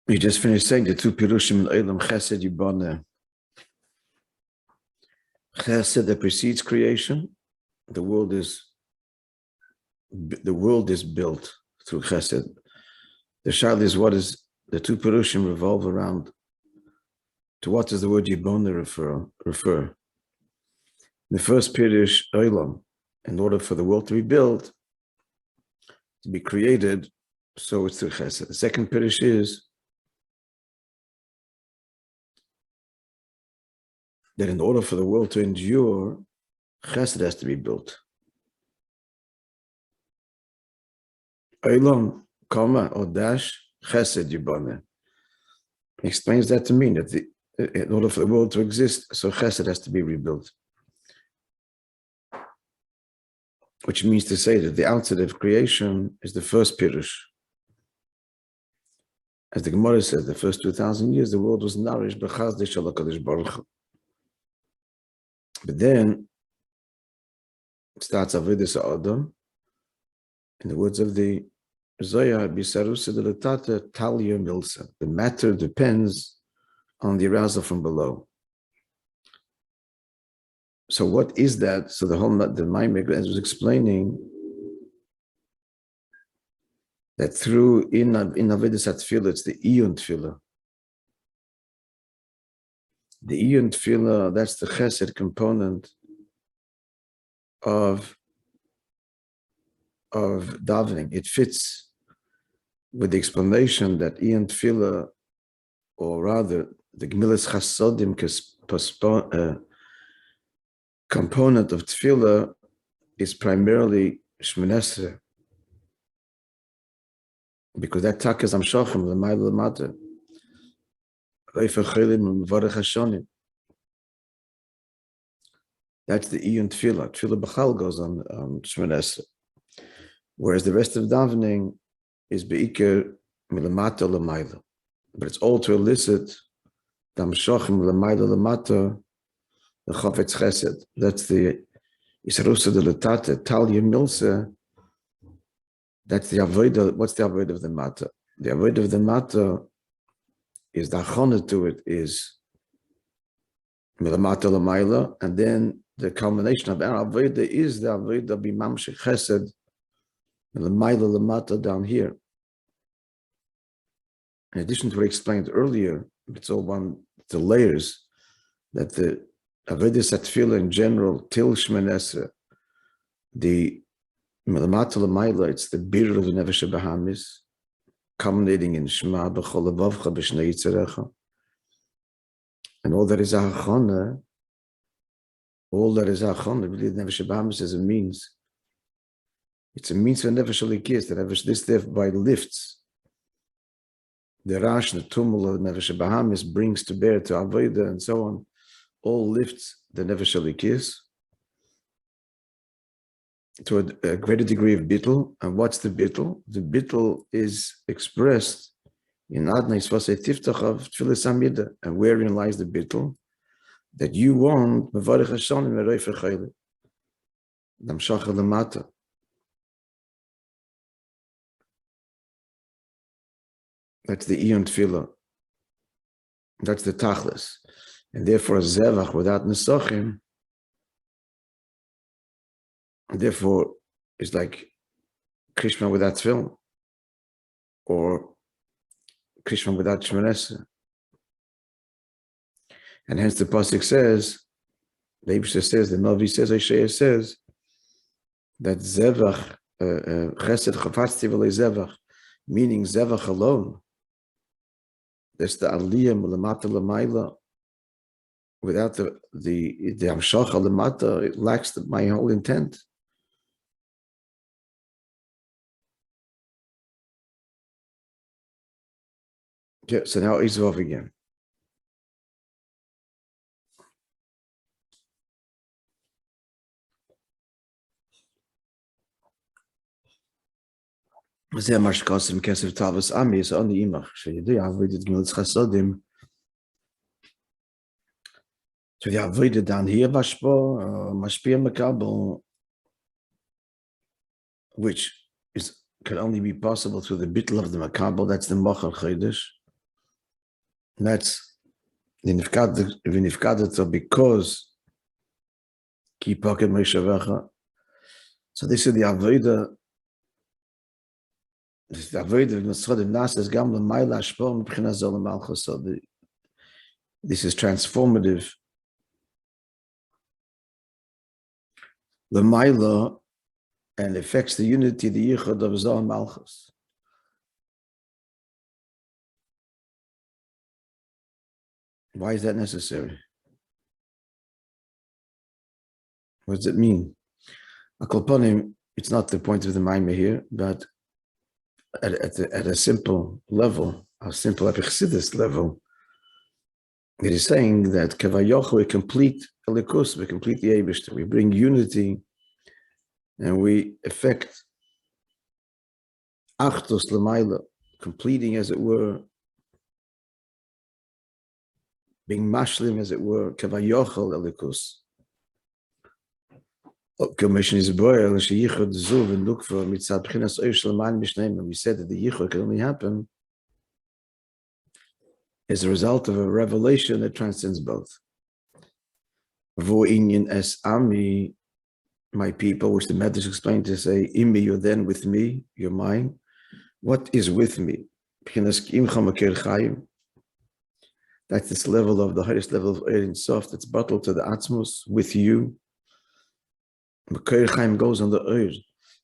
We just finished saying the two pirushim in Olam Chesed Yiboneh. Chesed that precedes creation. The world is built through Chesed. The shayla is what is the two pirushim revolve around. To what does the word Yiboneh refer? The first pirush Olam, in order for the world to be built, to be created, so it's through Chesed. The second pirush is that in order for the world to endure, Chesed has to be built. Olam, comma, or dash, Chesed Yiboneh. He explains that to mean that in order for the world to exist, so Chesed has to be rebuilt. Which means to say that the outset of creation is the first pirush. As the Gemara says, the first 2,000 years, the world was nourished by Chodesh HaKadosh Baruch Hu. But then it starts Avodas Adam. In the words of the Zohar, Bisarusa Delatata Talia Milsa. The matter depends on the arousal from below. So what is that? So the Maimon, as was explaining, that through in Avodas HaTefillah, it's the Iyun Tefillah. The Iyun Tefillah, that's the Chesed component of davening. It fits with the explanation that Iyun Tefillah, or rather the Gemilas Chasodim component of Tefillah, is primarily Shmonesrei, because that takas amshachim l'mayla l'mata. That's the Iyun Tefillah. Tefillah B'chal goes on Shmonesrei, whereas the rest of davening is Be'ikar Milamata L'mayla. But it's all to elicit the Amshachim L'mayla L'mata, the Chavetz Chesed. That's the Isarusa Delatata, Talia Milsa. That's the Avodah. What's the Avodah of the Mata? The Avodah of the Mata is the Achona to it is Milamata L'mayla, and then the culmination of our Avodah is the Avodah B'mamshech Chesed L'mayla L'mata down here. In addition to what I explained earlier, it's all the layers that the Avodas HaTefillah in general, till Shmonesrei, the Milamata L'mayla, it's the bir of the Nefesh Bahamis, culminating in Shema B'chol Levavcha B'shnei Yitzarecha. And all that is Hachana, really the Nefesh Bahamis is a means. It's a means for Nefesh Alikis, that this thereby lifts the Rash, the Tumul of Nefesh Bahamis brings to bear to Avodah and so on, all lifts the Nefesh Alikis to a greater degree of bittul. And what's the bittul? The bittul is expressed in Adnai Svasei Tiftach of Tfilas Hamida. And wherein lies the bittul? That you want Mevarech Hashanim Meroifer Chayli Damshach Lamata. That's the Iyun Tefillah. That's the Tachlis. And therefore, Zevach without Nesachim, therefore, is like Krishma without Tefillah, or Krishma without Shmonesrei. And hence the Pasuk says, the Eibusha says, the Navi says, Isaiah says, that Zevach, Chesed Chafatzti V'lei Zevach, meaning Zevach alone, that's the Aliyah L'mata L'mayla. Without the Amshacha L'mata, it lacks my whole intent. Okay, so now Izvov again. זה מה שקוסם כסף תלבס עמי, זה עוני אימך, שידעי עבודת גמילות חסודים. So the avodah down here, mashpia makabel, which can only be possible through the bittul of the makabel. That's the Mochor Chodesh. That's the nifkadet because ki pocket Moishe. So this is the avodah. This is the avodah of Chodesh Nas gam l'mayla ashpor m'bchina zol l'malchus. So this is transformative. L'mayla and affects the unity, the yichud of Zol Malchus. Why is that necessary? What does it mean? Akolponim, it's not the point of the Maimah here, but at a simple level, a simple epichsidis level, it is saying that Kavayoch, we complete Elikus, we complete the Eibishter, we bring unity, and we effect Achtos L'mayla, completing, as it were, being mashlim, as it were, Kavayochel Elikus. Commission is boil, Sheyichud Zuv and look for Mitzad Bchinas Oish L'mayim B'Shneim, and we said that the Yichud can only happen as a result of a revelation that transcends both. Vo inyan es ami, my people, which the Medrash explained to say, Imi, you're then with me, you're mine. What is with me? That's this level of the highest level of Ein Sof that's bottled to the Atzmos with you. Makir Chaim goes on the Eir,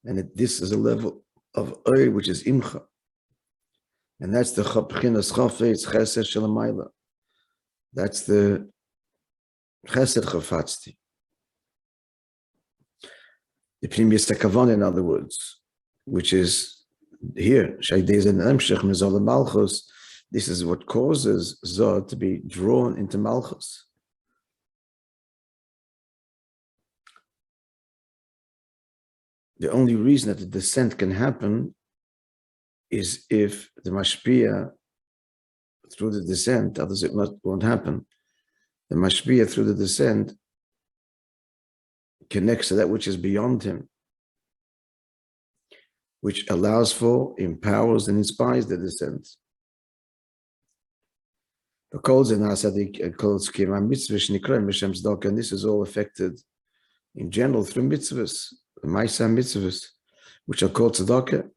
and this is a level of Eir which is Imcha. And that's the Bchinas Chafetz Chesed Shelamayla. That's the Chesed Chafatzti. The Pnimius Kavan, in other words, which is here, Shaydez and Emshech Mizol Malchus. This is what causes Zod to be drawn into Malchus. The only reason that the descent can happen is if the Mashpia through the descent, others it won't happen. The Mashpia through the descent connects to that which is beyond him, which allows for, empowers, and inspires the descent. And this is all affected in general through mitzvahs, the Maisa mitzvahs, which are called tzedakah.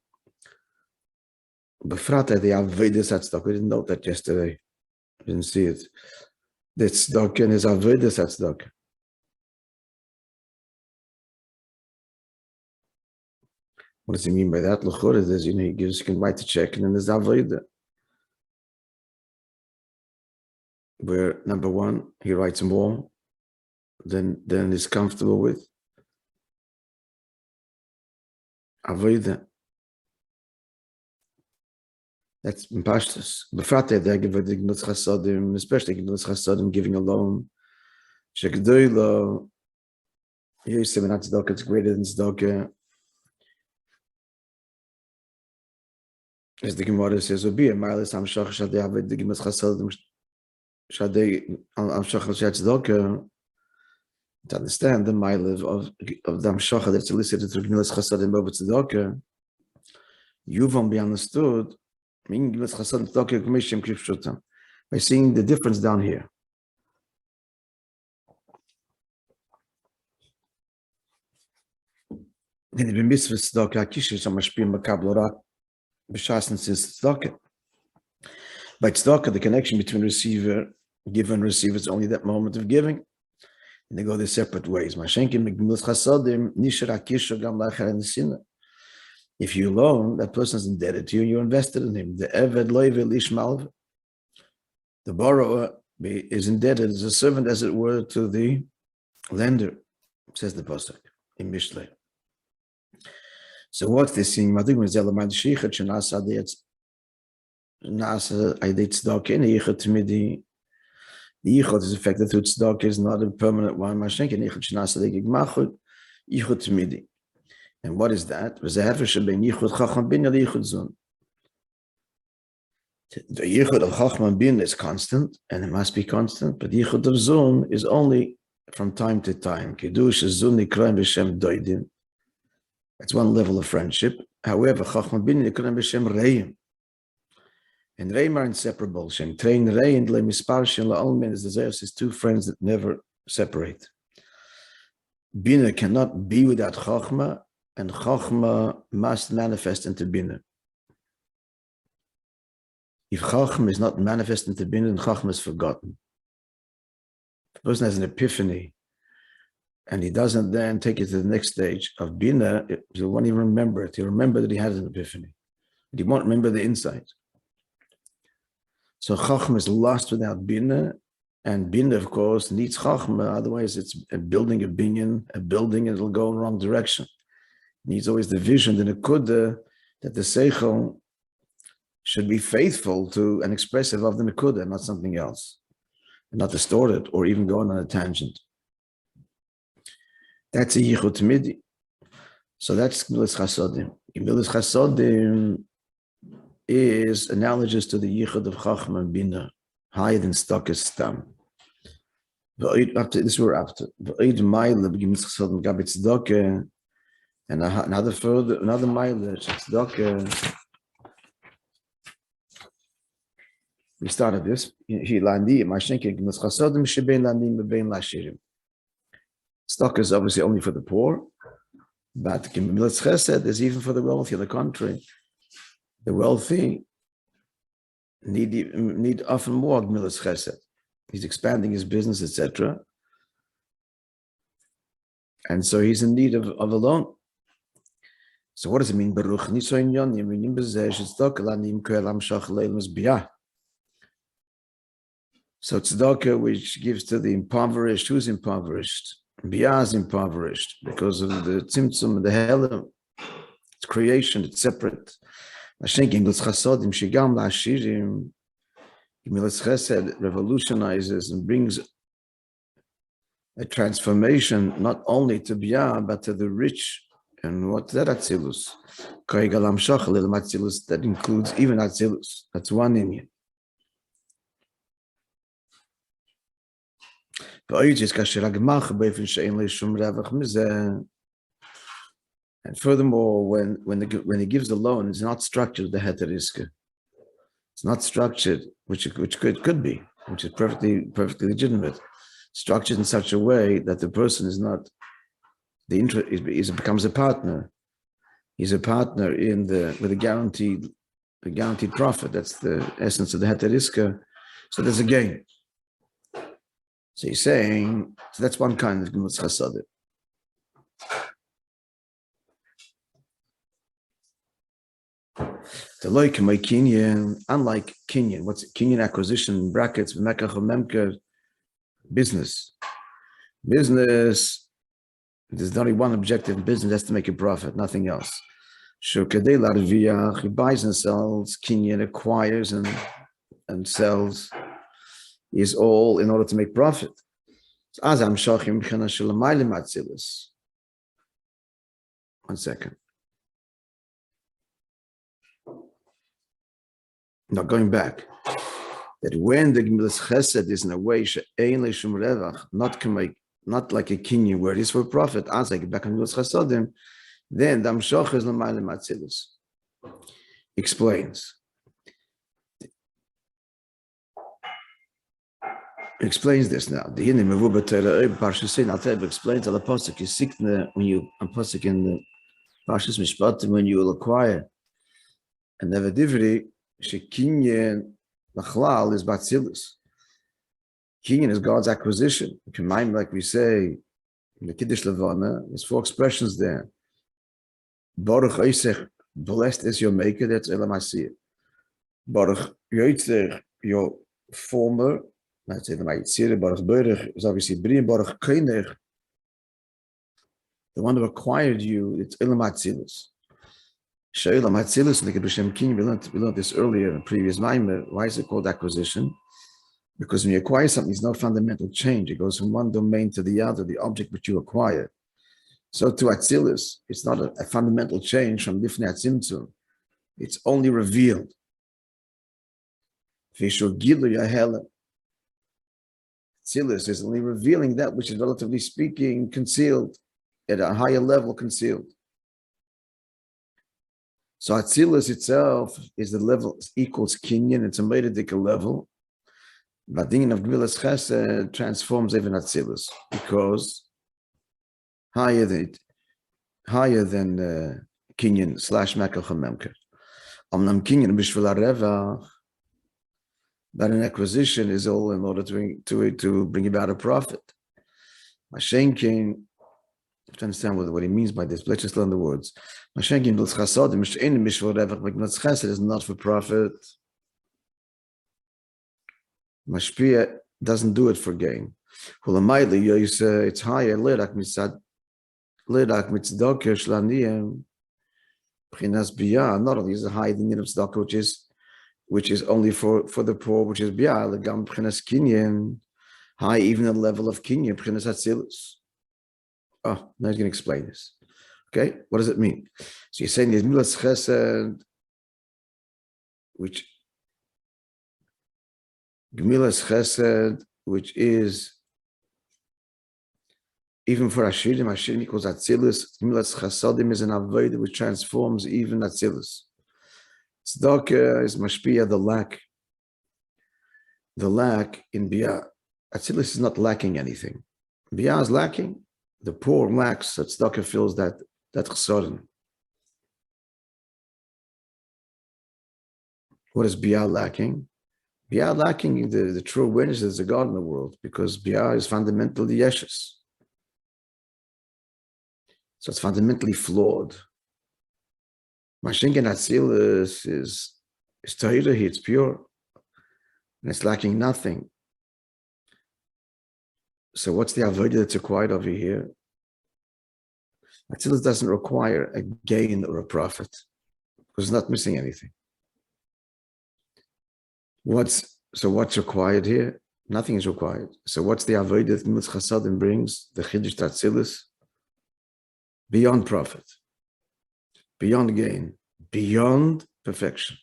Befrata, the avodas tzedakah. We didn't note that yesterday. We didn't see it. The tzedakah and his avodas tzedakah. What does he mean by that? L'chor is, he gives, you can write the check, and then there's avodah, where number one, he writes more than he's comfortable with. Avodah. That's pashtus. Befrate, they give a dignus chasadim, especially dignus chasadim, giving a loan. Shekdoilo, Yosef and tzedakah, it's greater than tzedakah. As the Gemara says, "Obi emalis amshach shadei aved dignus chasadim shadei amshach tzedakah." To understand the mile of the amshach that's elicited through dignus chasadim over tzedakah, you won't be understood. By seeing the difference down here. By tzedakah, the connection between receiver, giver, and receiver is only that moment of giving. And they go their separate ways. If you loan, that person is indebted to you, you're invested in him. The Eved Loivel Ishmalv, the borrower is indebted as a servant, as it were, to the lender, says the Pasuk in Mishlei. So what's this thing? The yichud is affected through tzedakah, is not a permanent one. And what is that? The yichud of Chachman bin is constant, and it must be constant, but the yichud of Zun is only from time to time. That's one level of friendship. However, Chachman bin nikram b'shem reim. And Reim are inseparable. Shem train Rei and Le Mispar Shem La'olmin is the his two friends that never separate. Bina cannot be without Chochma, and Chochma must manifest into Bina. If Chochma is not manifest into Bina, then Chochma is forgotten. If a person has an epiphany, and he doesn't then take it to the next stage of Bina, he won't even remember it. He'll remember that he had an epiphany. But he won't remember the insight. So Chochma is lost without Bina, and Bina, of course, needs Chochma, otherwise it's building a building, and it'll go in the wrong direction. It needs always the vision, the Nekuda, that the Seichel should be faithful to and expressive of the Nekuda, not something else, and not distort it, or even go on a tangent. That's a Yichud Midi. So that's Gemilas Chasodim. Gemilas Chasodim is analogous to the Yichud of Chachma and Bina, higher than Stokas Stam. After this, we're after. V'oid Maila Gemilas Chasodim Gabit Tzedakah, and another Maila Tzedakah. We started this. He landi Mashenke Gemilas Chasodim shebein landim bebein lashirim. Stock is obviously only for the poor, but Gemilas Chesed is even for the wealthy. On the contrary, the wealthy need often more Gemilas Chesed. He's expanding his business, etc., and so he's in need of a loan. So what does it mean? Baruch nisoin yonim v'nim b'zeh tzedakah lanim ko'elam shach leilmus biyah. So tzedakah, which gives to the impoverished, who's impoverished? Biyah is impoverished because of the tzimtzum, the helam. It's creation, it's separate. Gemilas Chesed revolutionizes and brings a transformation not only to Biyah, but to the rich. And what's that Atzilus? That includes even Atzilus. That's one Indian. And furthermore, when he gives the loan, it's not structured the he't'shk. It's not structured, which could be, which is perfectly legitimate. Structured in such a way that the person is not the interest. He becomes a partner. He's a partner with a guaranteed profit. That's the essence of the he't'shk. So there's a gain. So he's saying, so that's one kind of Gemilas Chasodim. The loy k'may kinyan, unlike kinyan, what's kinyan acquisition in brackets, v'mekach u'memker, business. Business, there's only one objective in business, that's to make a profit, nothing else. Shukadei larviyach, he buys and sells, kinyan acquires and sells, is all in order to make profit. One second. Now going back, that when the Gemilas Chesed is in a way not like a kinyan where it is for profit, as I get back on Gemilas Chasodim, then the Amshach is l'mayla matzilus. Explains this now. The Hindim Parshasin Alter explains al Apostle Kisikne when you Apostle in the Parshas Mishpatim when you will acquire and never divri shekinyan lachlal is batzilus. Kinyan is God's acquisition. Like we say in the Kiddush Levana, there's 4 expressions there. Baruch Oisech, blessed is your maker, that's Elam Asiyah. Baruch Yoitzer, your former. Let's say the Ma'yitzir, Baruch Berech is obviously Bri, Baruch Koinech, the one who acquired you, it's Elam Atzilus. She'elam Atzilus, in the B'Shem King, we learned this earlier in a previous Maimer. Why is it called acquisition? Because when you acquire something, it's no fundamental change. It goes from one domain to the other, the object which you acquire. So to Atzilus, it's not a fundamental change from Lifnei Atzimtzum. It's only revealed. V'shul Gilu Yahelem. Atzilus is only revealing that which is relatively speaking concealed, at a higher level concealed. So Atzilus itself is the level, equals Kinyan, it's a medical level. But the of Gemilas Chesed transforms even Atzilus because higher than Kinyan / Mekel Chamemker. Omnam Kinyan Bishvil HaRevach, but an acquisition is all in order to bring about a profit. Mashenkin, you have to understand what he means by this. Let's just learn the words. Mashenkin B'L Chasodim Mish'ein Bishvil HaRevach, but Gemilas Chesed is not for profit. Mashpia doesn't do it for gain. It's higher. Lerak mitzdaka shlaniyim. B'chinas biyah. Not only is it higher than tzedakah, which is only for the poor, which is biyah. Legam b'chinas kinyan. High even at the level of kinyan. B'chinas atzilus. Oh, now he's going to explain this. Okay, what does it mean? So you're saying there's milas chesed, which Gemilas Chesed, which is even for Ashirim equals Atzilus. Gemilas Chesedim is an avodah which transforms even Atzilus. Tzedakah is Mashpia, the lack in Biyah. Atzilus is not lacking anything. Biyah is lacking. The poor lacks, so Tzedakah fills that Chesedim. What is Biyah lacking? Biyah lacking the true awareness that there's a God in the world, because Biyah is fundamentally yeshus. So it's fundamentally flawed. Mashinkin Atzilus is Tahira, it's pure, and it's lacking nothing. So what's the avodah that's required over here? Atzilus doesn't require a gain or a profit, because it's not missing anything. What's required here? Nothing is required. So what's the avodah that Gemilas Chasadim brings? The Chodesh Atzilus? Beyond profit, beyond gain, beyond perfection.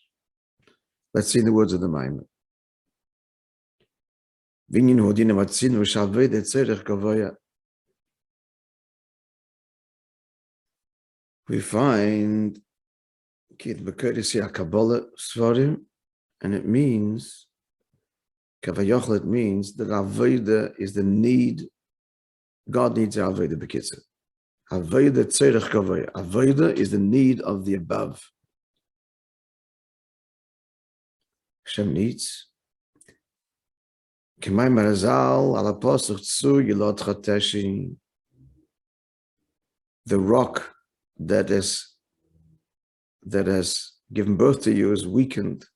Let's see the words of the Maamar. We find and it means, it means that avodah is the need. God needs avodah b'kitzur. Avodah tzerich kavaya. Avodah is the need of the above. Hashem needs. K'may marazal al apostle tzu yilot chodesh. The rock that has given birth to you is weakened.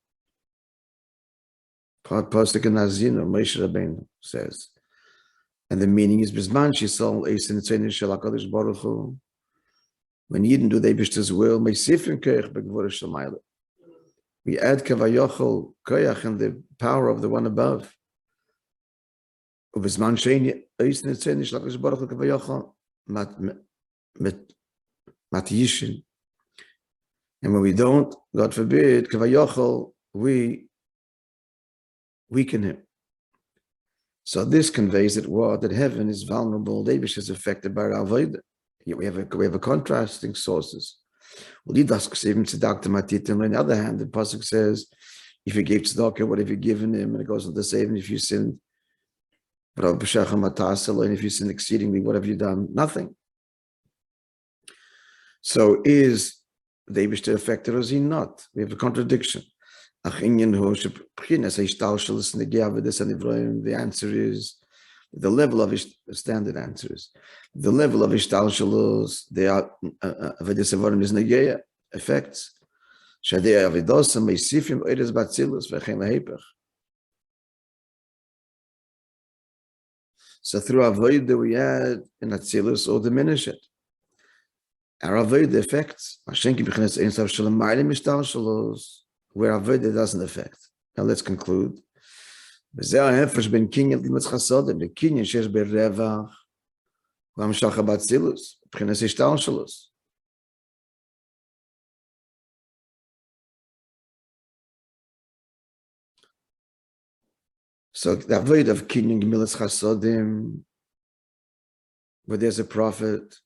Pasuk in Azino, Moishe Rabbeinu says, and the meaning is Bizman Shisol Eisen Tzeinim Shel HaKadosh Baruch Hu. When Yidden do they Bishta's will, Meisifrim Koyach Begvura Shel Maila. We add Kavayochel Koyach and the power of the one above. Ubizman Shein Eisen Tzeinim Shel HaKadosh Baruch Hu Kavayochel Mat Yishin. And when we don't, God forbid, Kavayochel, we weaken him. So this conveys that heaven is vulnerable. Davish is affected by our avodah. We have a contrasting sources. On the other hand, the pasuk says, if you gave tzedakah, what have you given him? And it goes on to say, even if you sinned, and if you sin exceedingly, what have you done? Nothing. So is Davish affected or is he not? We have a contradiction. The answer is, the level of standard answer is, the level of ishtalshalus, they are avedisavarim is negeya, effects. So through avodah we add an atzilus or diminish it. Our avodah effects, where avodah doesn't affect. Now let's conclude. The kinyan shesh berevach v'amshach b'atzilus b'chinas ishtalshalus. So the avodah of kinyan gemilas chasodim, where there's a prophet.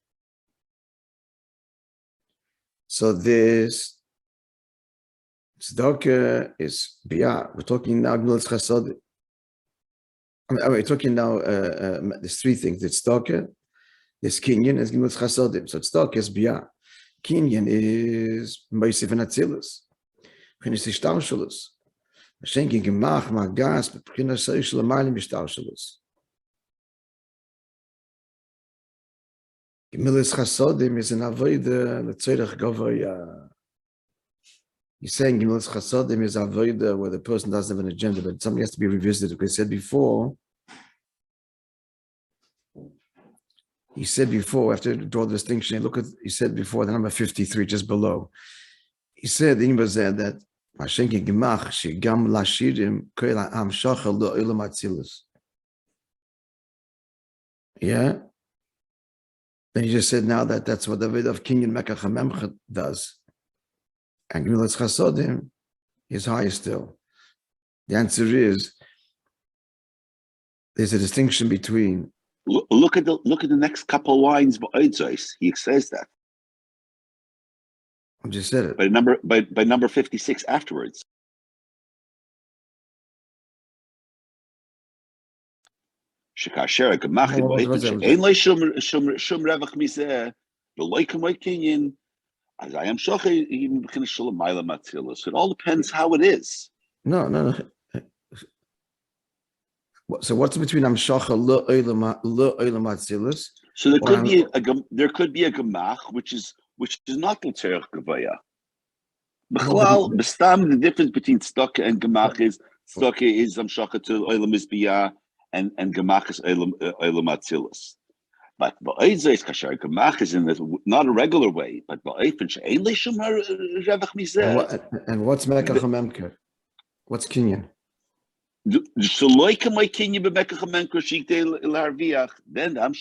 So this Tzedakah is biyah. We're talking now Gemilas Chasodim. We're talking now, there's three things. It's tzedakah, there's kinyan, there's Gemilas Chasodim. So tzedakah is biyah. Kinyan is Moishe and Atzilus. B'chinas Ishtarshalus. Schenken Gemach, Magas, B'chinas Seishel Amaylim Ishtarshalus. Gemilas Chasodim is an avodah l'tzorech gavoya. He's saying Gemilas Chasodim is avodah where the person doesn't have an agenda, but something has to be revisited. Because he said before, we have to draw the distinction. Look at, he said before, the number 53, just below. He said, the Imba said that, Mashenki Gemach, Shigam Lashirim, Koila Am Shachal Lo Ilam Atzilus. Yeah? Then he just said now that that's what the Ved of King in Mecca Chamemcha does. And Gemilas Chasodim is higher still. The answer is, there's a distinction between. Look at the next couple of lines by Oidzos. He says that. I just said it. By number 56 afterwards. Shekasher Gemach Ein Lei Shum Revach Mizeh V'Loi Kamoi Kinyan As I am Shochei Even B'Chinas Shalom Ma'ila Matzilus. It all depends how it is. No. So what's between Am Shocha Lo Olam Atzilus? So there could be a Gemach which is not L'Tzerech Gavaya. B'chlal B'stam, the difference between tzedakah and Gemach is tzedakah is Am Shocha to Olam Mizbiyah and Gemach is Olam Atzilus. But Ba'odzos Kasher Gemach is in this not a regular way, but Ba'ofen She'ein Leishum Revach Mizeh. And what's Mekach HaMemker? What's Kinyan? Then I'm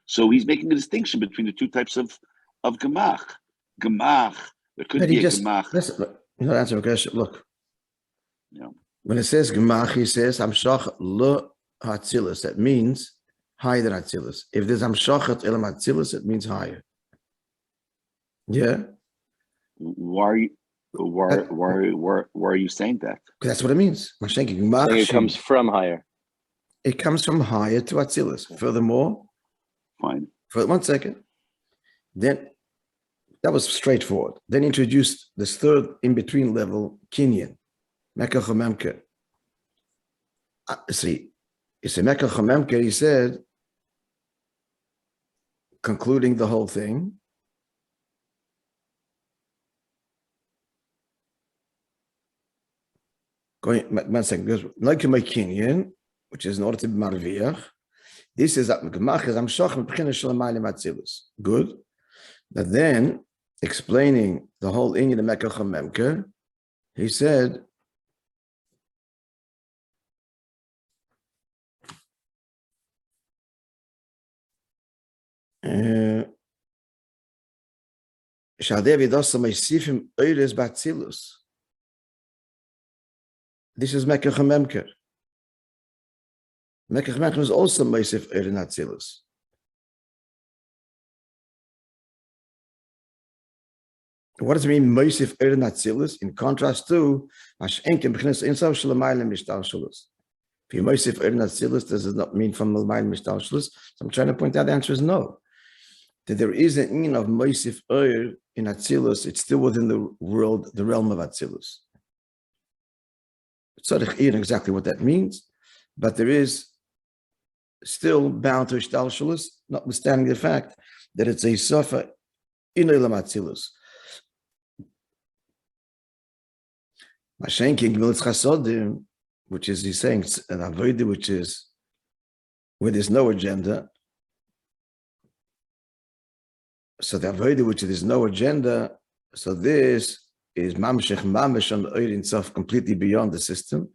So he's making a distinction between the two types of gemach. Gemach, there could be a gemach. Listen, you know, answer the question. Look, yeah. When it says gemach, he says amshach lo hatzilus. That means higher than hatzilus. If there's amshachat elam hatzilus, it means higher. Yeah. Why are you saying that? Because that's what it means. It comes from higher. It comes from higher to Atzilus. Furthermore, fine. For 1 second. Then that was straightforward. Then introduced this third in-between level, Kinyan, Mekach HaMemker. See, it's a Mekach HaMemker, he said, concluding the whole thing. Going 1 second, like my Kinyan, which is in order to be marviach. This is gemach is amshach b'chinas shalom ma'alim atzilus. Good. But then explaining the whole inyan of Mekach HaMemker, he said, Shadev yidasa meisifim oires b'atzilus. This is Mekach HaMemker. Mekach HaMemker is also Meisif Eir in Atzilus. What does it mean, Meisif Eir in Atzilus? In contrast to Ash'enkem B'chinas Insav Shalamayim Mishtal Shalus. If you Meisif Eir in Atzilus, does it not mean from Lamayim Mishtal Shalus? So I'm trying to point out the answer is no. That there is an in of Meisif Eir in Atzilus, it's still within the world, the realm of Atzilus. Tzarech Ir, exactly what that means, but there is still bound to Ishtal Shalus, notwithstanding the fact that it's a Sofa in Olam Atzilus. Mashenki Gemilas Chasodim, which is, he's saying, an Avodah, which is where there's no agenda. So the Avodah, which there's no agenda, so this is mamshech mamish on the oil itself, completely beyond the system.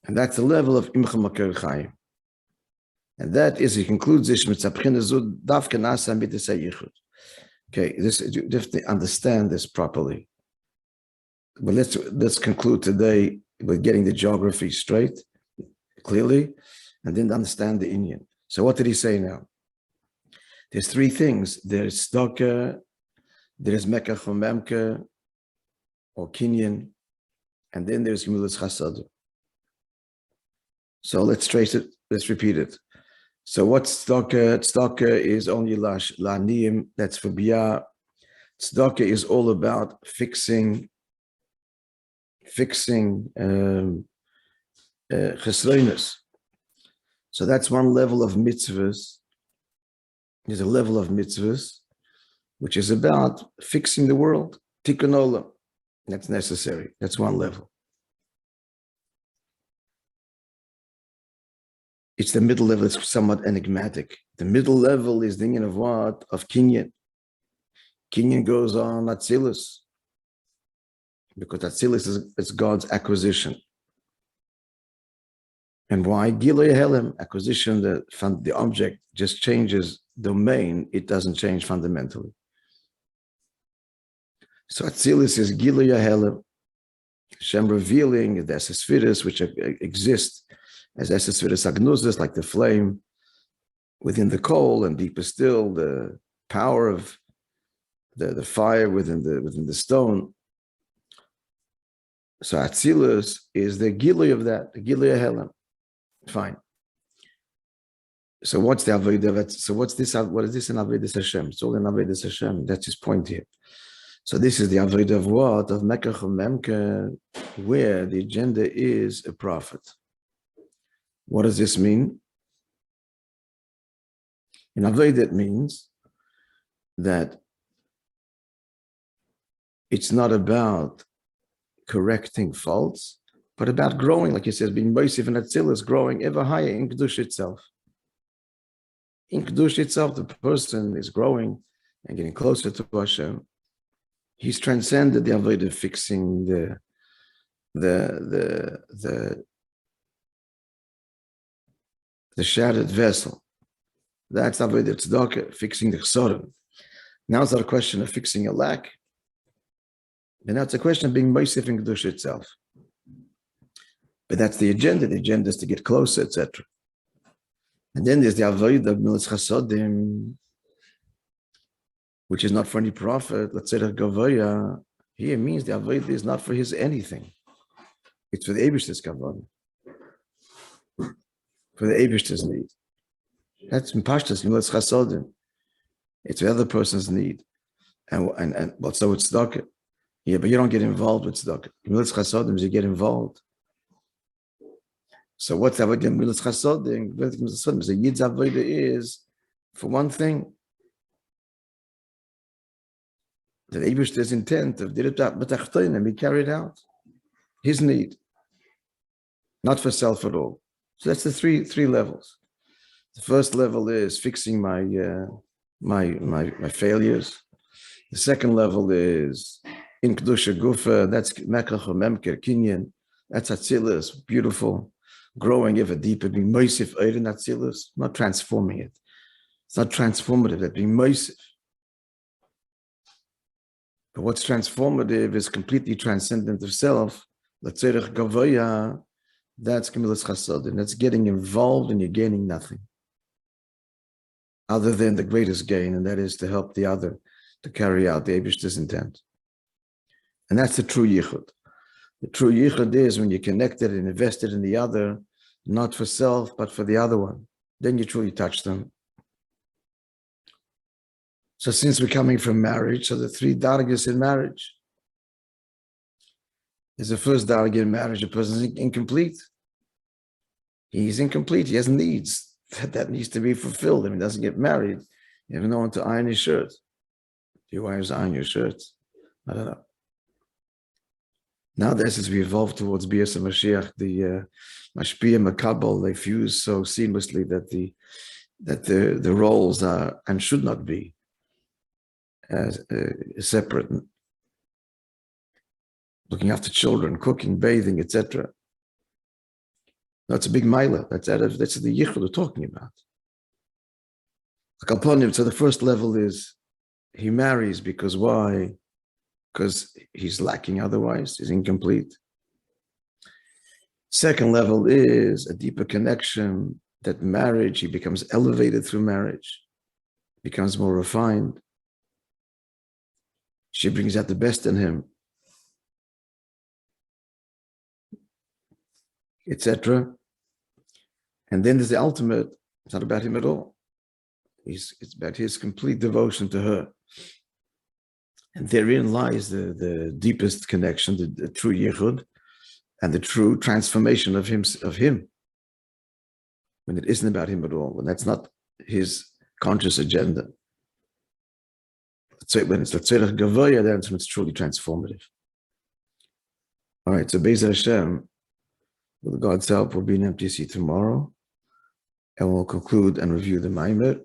And that's the level of imcha makar chayim. And that is, he concludes this mitzapchin azud davka nasa mitzay yichud. Okay, this you have to understand this properly. But let's conclude today with getting the geography straight, clearly, and then understand the Indian. So what did he say now? There's three things. There's tzedakah, there's mekach memke, or kinyan, and then there's gemilas chasad. So let's trace it. Let's repeat it. So what's tzedakah? Tzedakah is only la'aniyim. That's for biyah. Tzedakah is all about fixing chesroinus. So that's one level of mitzvahs. There's a level of mitzvahs which is about fixing the world, tikkun olam. That's necessary. That's one level. It's the middle level. It's somewhat enigmatic. The middle level is the union of what? Of kinyan. Kinyan goes on Atzilus, because Atzilus is God's acquisition. And why? Gilui Helem, acquisition, the object just changes domain, it doesn't change fundamentally. So Atzilus is Gilui Helem, Hashem revealing the Esesphiris, which exist as Esesphiris Agnuzis, like the flame within the coal, and deeper still, the power of the fire within the stone. So Atzilus is the Gilui of that, the Gilui Helem. Fine. So what's the Avodah? So what's this? What is this in Avodas Hashem? It's all in Avodas Hashem. That's his point here. So this is the Avodah of what? Of Mekach Memke, where the agenda is a prophet. What does this mean? In Avodah, it means that it's not about correcting faults, but about growing, like he says, being Moishe and Atzilus, growing ever higher in Chodesh itself. In Chodesh itself, the person is growing and getting closer to Hashem. He's transcended the avodah of fixing the shattered vessel. That's avodah tzedakah, fixing the chesarim. Now it's not a question of fixing a lack. And now it's a question of being Moishe in Chodesh itself. But that's the agenda. The agenda is to get closer, etc. And then there's the avodah of milas chasadim, which is not for any prophet. Let's say that gavoya here means the avodah is not for his anything. It's for the Eibishter's kavod, for the Eibishter's need. That's pashtus milas chasadim. It's the other person's need, and well, so it's tzedakah. Yeah, but you don't get involved with tzedakah. Milas chasadim is you get involved. So what's avodah milas chasadim? The yid's avodah is for one thing. The Eibishter's intent of Dirat B'tachtonim be carried out. His need, not for self at all. So that's the three levels. The first level is fixing my failures. The second level is in Kedusha Gufa, that's Mekach Memker Kinyan, that's Atzilus, beautiful, growing ever deeper, being Moisif Eidin Atzilus, not transforming it. It's not transformative, that being Moisif. But what's transformative is completely transcendent of self. L'tzerech gavoya, that's gemilas chasadim. That's getting involved and you're gaining nothing other than the greatest gain, and that is to help the other to carry out the Eibishter's intent. And that's the true yichud. The true yichud is when you're connected and invested in the other, not for self, but for the other one. Then you truly touch them. So since we're coming from marriage, so the three dargas in marriage. There's the first darga in marriage, the person is incomplete. He's incomplete, he has needs. That needs to be fulfilled. If he doesn't get married, you have no one to iron his shirt. Do your wives iron your shirts? I don't know. Nowadays, as we evolve towards Bias and Mashiach, the Mashpia and Makabal, they fuse so seamlessly that the roles are and should not be separate. Looking after children, cooking, bathing, etc. That's a big milah. That's the yichud we're talking about. So the first level is he marries because why? Because he's lacking otherwise, he's incomplete. Second level is a deeper connection, that marriage, he becomes elevated through marriage. becomes more refined, she brings out the best in him, etc. And then there's the ultimate. It's not about him at all. It's about his complete devotion to her. And therein lies the deepest connection, the true yichud, and the true transformation of him. When it isn't about him at all, when that's not his conscious agenda. So when it's l'tzorech gavoya, that's when it's truly transformative. All right, so Be'ez Hashem, with God's help, we'll be in MTC tomorrow, and we'll conclude and review the Maimer.